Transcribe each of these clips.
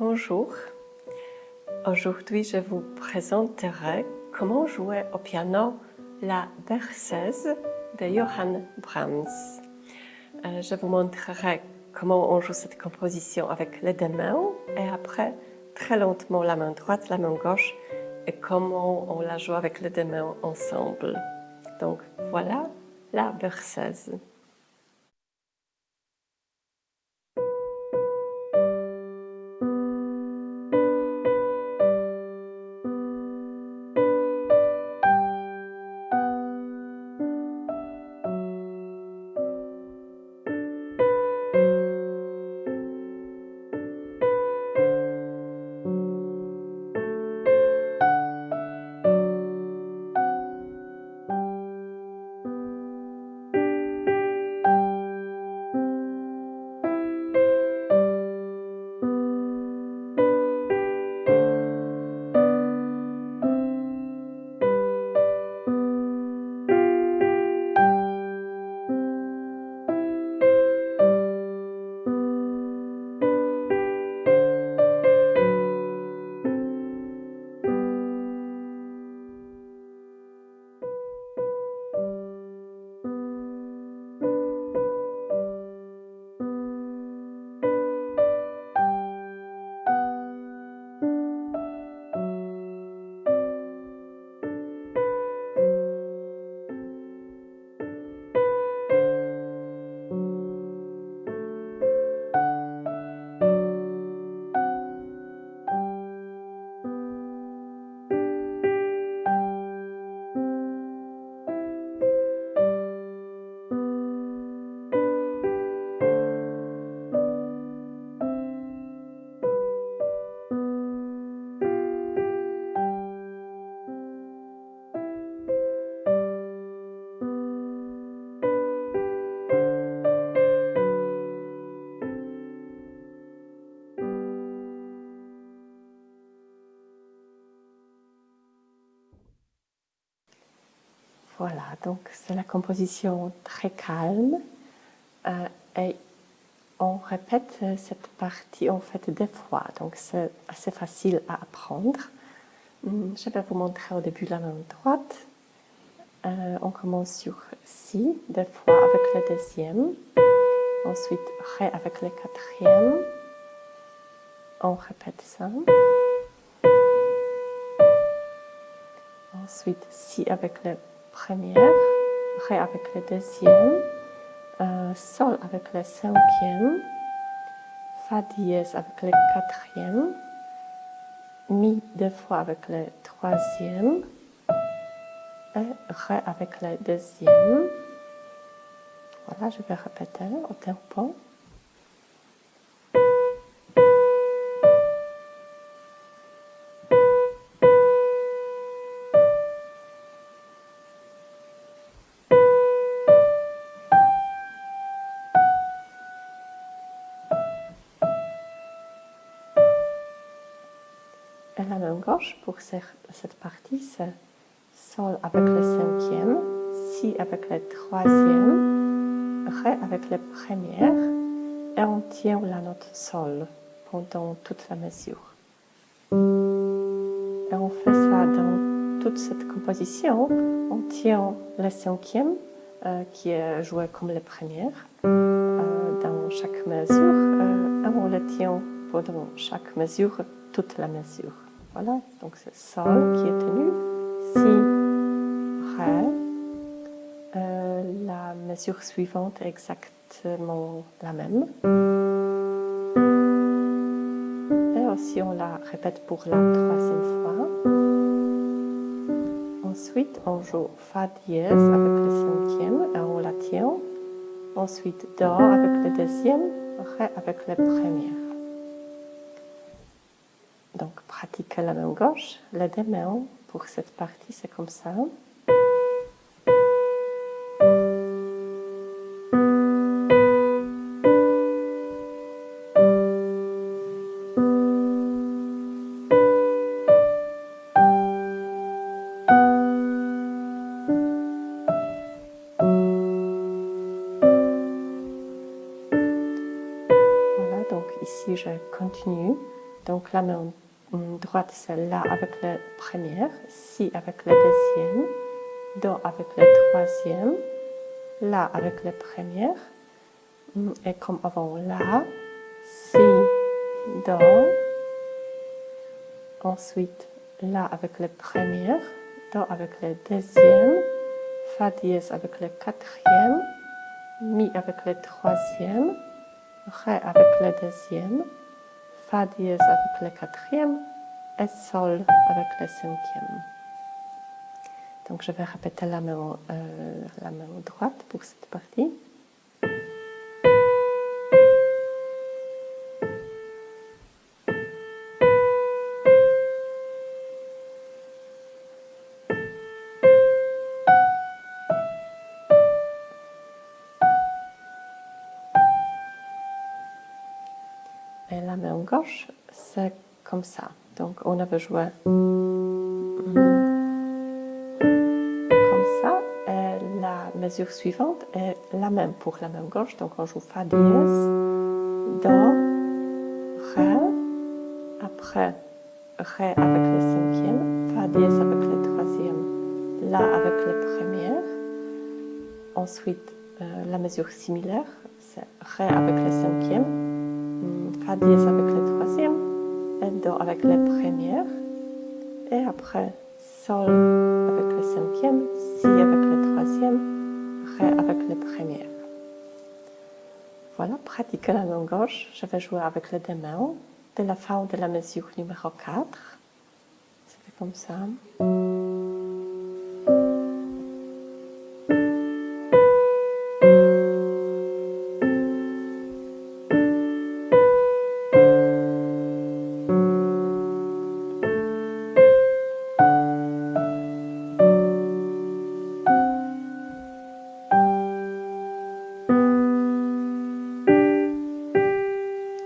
Bonjour, aujourd'hui je vous présenterai comment jouer au piano la Berceuse de Johann Brahms. Je vous montrerai comment on joue cette composition avec les deux mains et après très lentement la main droite, la main gauche et comment on la joue avec les deux mains ensemble. Donc voilà la Berceuse. Voilà, donc c'est la composition très calme et on répète cette partie en fait deux fois, donc c'est assez facile à apprendre. Je vais vous montrer au début la main droite. On commence sur Si, deux fois avec le deuxième, ensuite Ré avec le quatrième, on répète ça. Ensuite Si avec le première, Ré avec le deuxième, Sol avec le cinquième, Fa dièse avec le quatrième, Mi deux fois avec le troisième et Ré avec le deuxième. Voilà, je vais répéter au tempo. Et la main gauche pour cette partie, c'est Sol avec le cinquième, Si avec le troisième, Ré avec le premier, et on tient la note Sol pendant toute la mesure. Et on fait ça dans toute cette composition, on tient le cinquième, qui est joué comme le premier, dans chaque mesure, et on le tient pendant chaque mesure, toute la mesure. Voilà, donc c'est Sol qui est tenu, Si, Ré, la mesure suivante est exactement la même. Et aussi on la répète pour la troisième fois. Ensuite on joue Fa dièse avec le cinquième et on la tient. Ensuite Do avec le deuxième, Ré avec le premier. Donc pratiquez la main gauche, les deux mains pour cette partie c'est comme ça. Voilà, donc ici je continue Donc la main droite, c'est La avec la première, Si avec la deuxième, Do avec la troisième, La avec la première, et comme avant, La, Si, Do, ensuite La avec la première, Do avec la deuxième, Fa dièse avec le quatrième, Mi avec le troisième, Ré avec le deuxième, Fa dièse avec le quatrième et Sol avec le cinquième. Donc je vais répéter la main droite pour cette partie. Et la main gauche, c'est comme ça. Donc on avait joué comme ça. Et la mesure suivante est la même pour la main gauche. Donc on joue Fa dièse, Do, Ré, après Ré avec le cinquième, Fa dièse avec le troisième, La avec la première. Ensuite, la mesure similaire, c'est Ré avec le cinquième, Fa dièse avec le troisième, et Do avec la première. Et après, Sol avec le cinquième, Si avec le troisième, Ré avec la première. Voilà, pratiquez la main gauche. Je vais jouer avec les deux mains de la fin de la mesure numéro 4. C'est comme ça.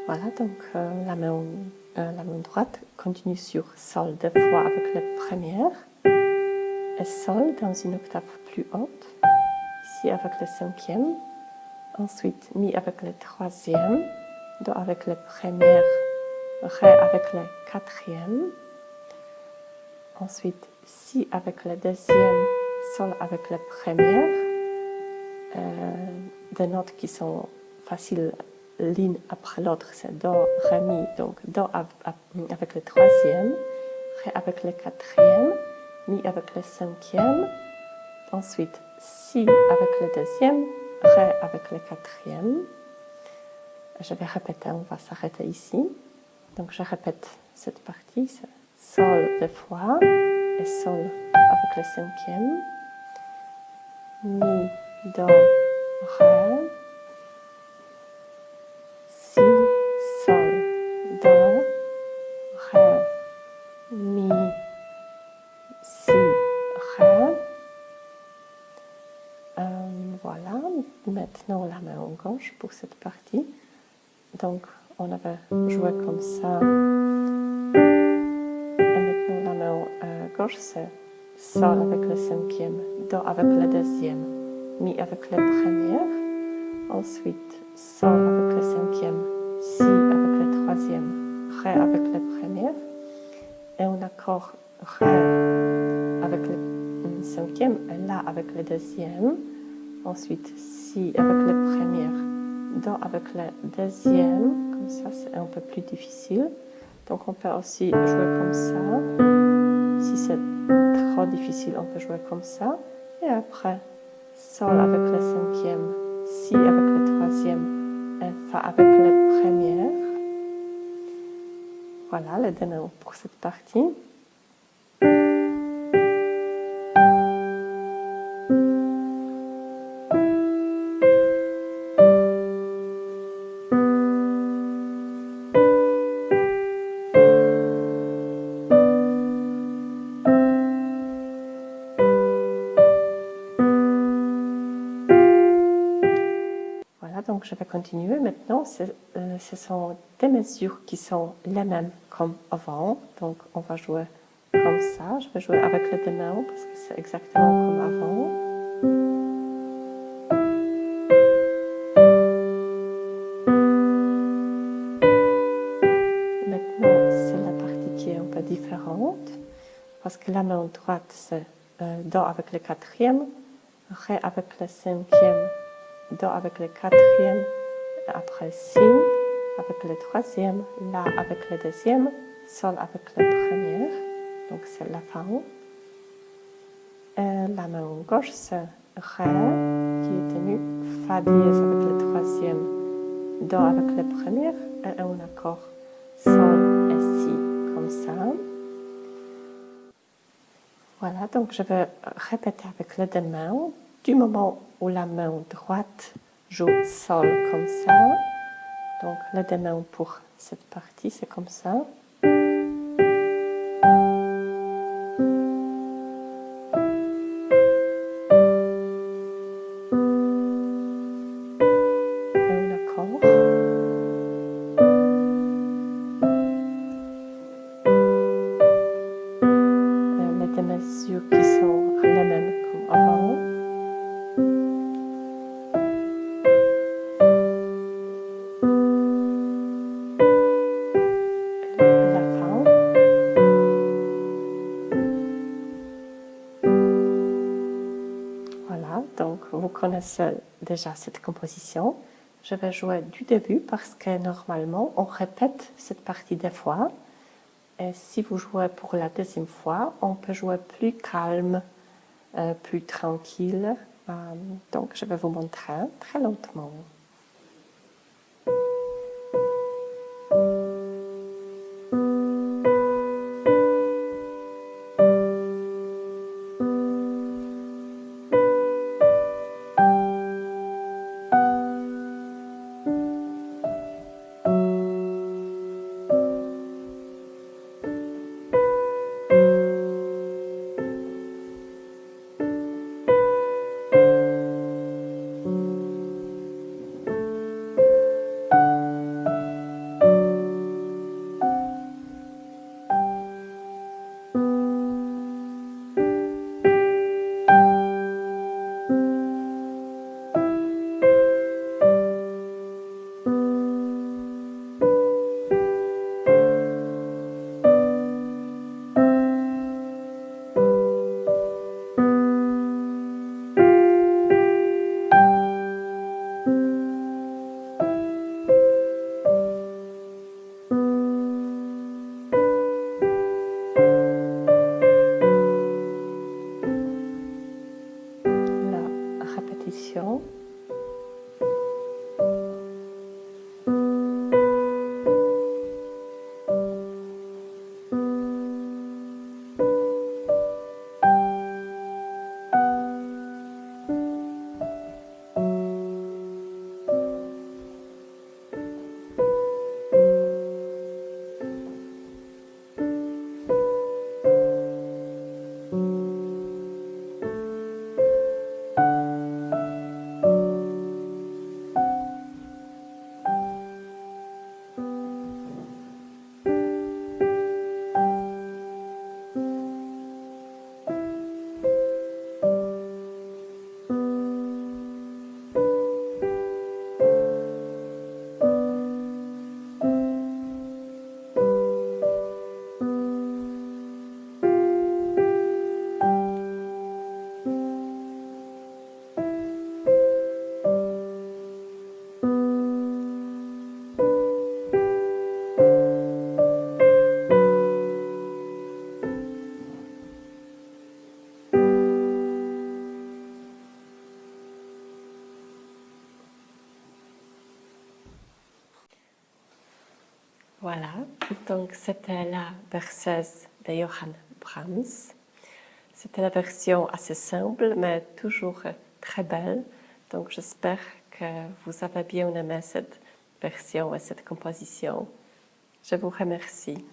Voilà, donc la main droite continue sur Sol deux fois avec la première et Sol dans une octave plus haute, ici avec le cinquième, ensuite Mi avec le troisième, Do avec la première, Ré avec la quatrième, ensuite Si avec la deuxième, Sol avec la première, des notes qui sont faciles l'une après l'autre, c'est Do, Ré, Mi, donc Do avec le troisième, Ré avec le quatrième, Mi avec le cinquième, ensuite Si avec le deuxième, Ré avec le quatrième. Je vais répéter, on va s'arrêter ici. Donc je répète cette partie, c'est Sol deux fois et Sol avec le cinquième, Mi, Do, Ré, Si, Sol, Do, Ré, Mi, Si, Ré. Voilà, maintenant la main gauche pour cette partie. Donc on avait joué comme ça. Et maintenant la main gauche c'est Sol avec le cinquième, Do avec le deuxième, Mi avec la première, ensuite Sol avec le cinquième, Si avec le troisième, Ré avec la première, et un accord Ré avec le cinquième et La avec le deuxième, ensuite Si avec la première, Do avec la deuxième, comme ça c'est un peu plus difficile. Donc on peut aussi jouer comme ça. Si c'est trop difficile, on peut jouer comme ça. Et après, Sol avec le cinquième, Si avec le troisième et Fa avec la première. Voilà les deux mains pour cette partie. Donc je vais continuer. Maintenant, ce sont des mesures qui sont les mêmes comme avant. Donc on va jouer comme ça. Je vais jouer avec les deux mains parce que c'est exactement comme avant. Maintenant, différente, parce que la main droite, c'est Do avec le quatrième, Ré avec le cinquième, Do avec le quatrième, après Si avec le troisième, La avec le deuxième, Sol avec le premier, donc c'est la fin. La main gauche, c'est Ré, qui est tenu, Fa dièse avec le troisième, Do avec le premier, et un accord Sol et Si, comme ça. Voilà, donc je vais répéter avec les deux mains, du moment où la main droite joue Sol comme ça. Donc les deux mains pour cette partie, c'est comme ça. Des mesures qui sont les mêmes comme avant. La fin. Voilà, donc vous connaissez déjà cette composition. Je vais jouer du début parce que normalement on répète cette partie des fois. Et si vous jouez pour la deuxième fois, on peut jouer plus calme, plus tranquille. Donc je vais vous montrer très lentement. Répétition. Voilà, donc c'était la berceuse de Johann Brahms. C'était la version assez simple, mais toujours très belle. Donc j'espère que vous avez bien aimé cette version et cette composition. Je vous remercie.